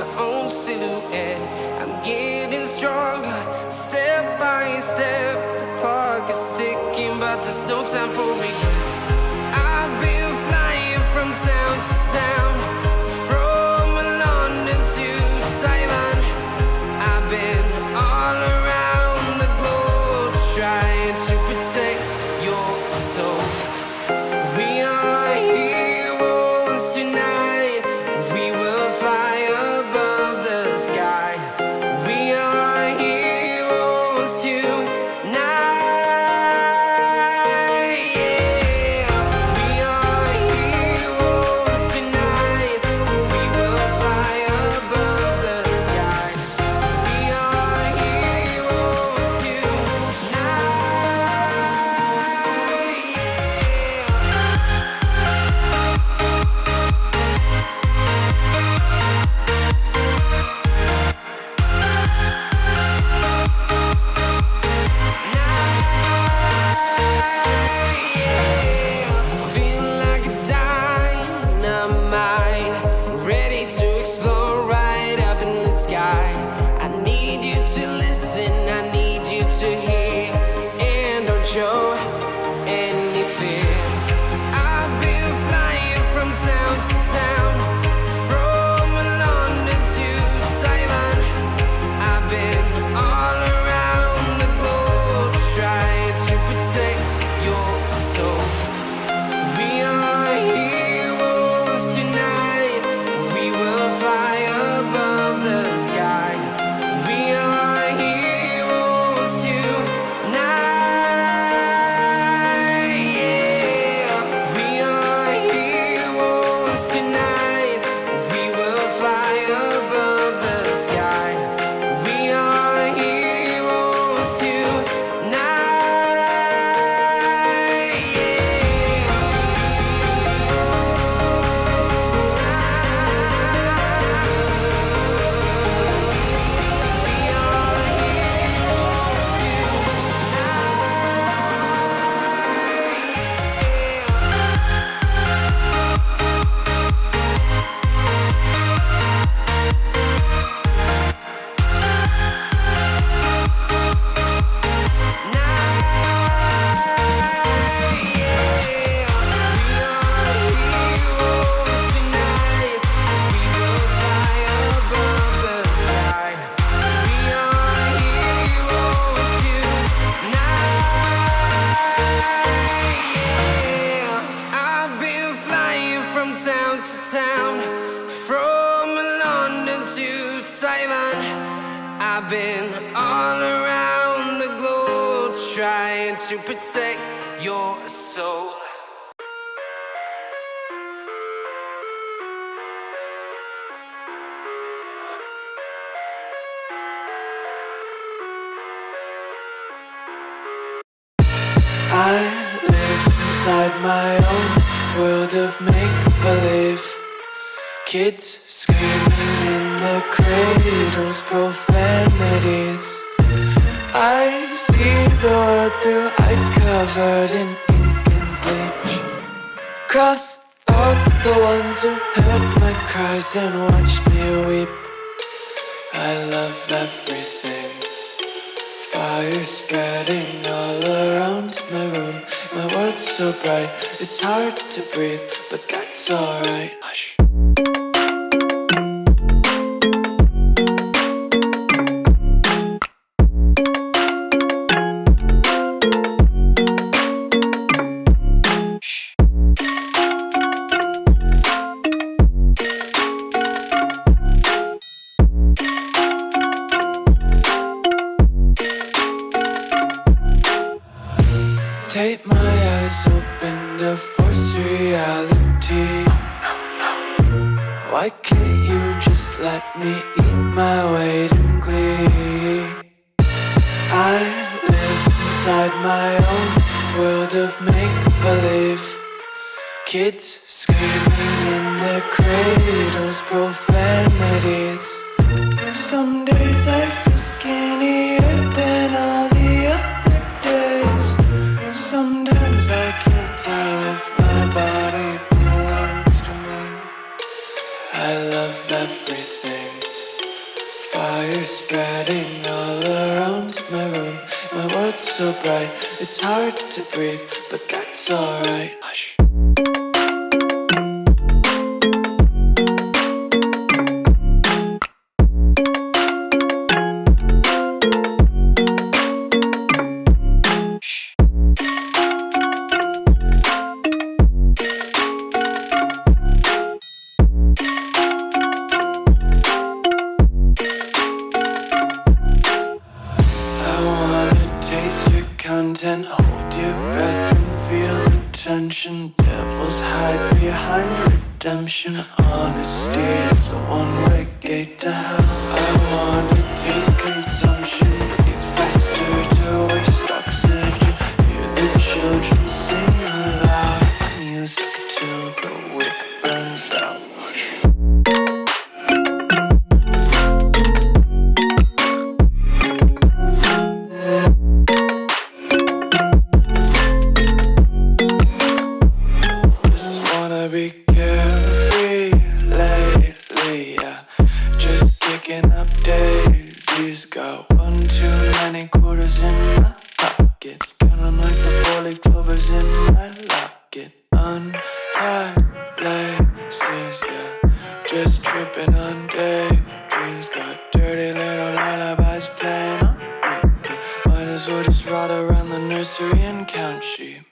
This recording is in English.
my own silhouette. I'm getting stronger, step by step. The clock is ticking, but there's no time for regrets. I've been flying from town to town, from London to Taiwan. I've been all around the globe, trying to protect your soul. We are heroes tonight. We will fly above the sky. We are heroes tonight. Yeah. We are heroes tonight. We will fly above the sky. We are heroes tonight. Feel like a dynamite, ready to explode right up in the sky. I need you to listen, I need you to hear, and don't show any fear. I've been flying from town to town, from London to Taiwan. I've been all around the globe, trying to protect your soul. We are heroes tonight. We will fly above the sky. We are heroes tonight. Yeah. We are heroes tonight. We will fly above the sky. We are heroes I've been flying from town to town, from London to Taiwan. I've been all around the globe, trying to protect your soul. I live inside my own world of make-believe. Kids screaming in the cradles, profanities. I see the world through ice covered in ink and bleach. Cross out the ones who heard my cries and watched me weep. I love everything. Fire spreading all around my room. My world's so bright, it's hard to breathe, but that's alright. Hush. Take my eyes open to force reality. Why can't you just let me eat my weight in glee? I live inside my own world of make-believe. Kids screaming in their cradles, profanities. Some days I feel skinnier than all the other days. Sometimes I can't tell if my body belongs to me. I love everything. fire spreading all around my room. My world's so bright, it's hard to breathe, but that's alright. Hush. Content, hold your breath and feel the tension. Devils hide behind redemption. Honesty is a one-way gate to hell. I wanna taste consumption, breathe faster to waste oxygen. Hear the children sing aloud. It's music till the wick burns out. Be carefree lately, yeah. Just kicking up daisies. Got one too many quarters in my pockets. Counting like the four-leaf clovers in my locket. Untied laces, yeah. Just tripping on daydreams. Got dirty little lullabies playing on repeat. Might as well just ride around the nursery and count sheep.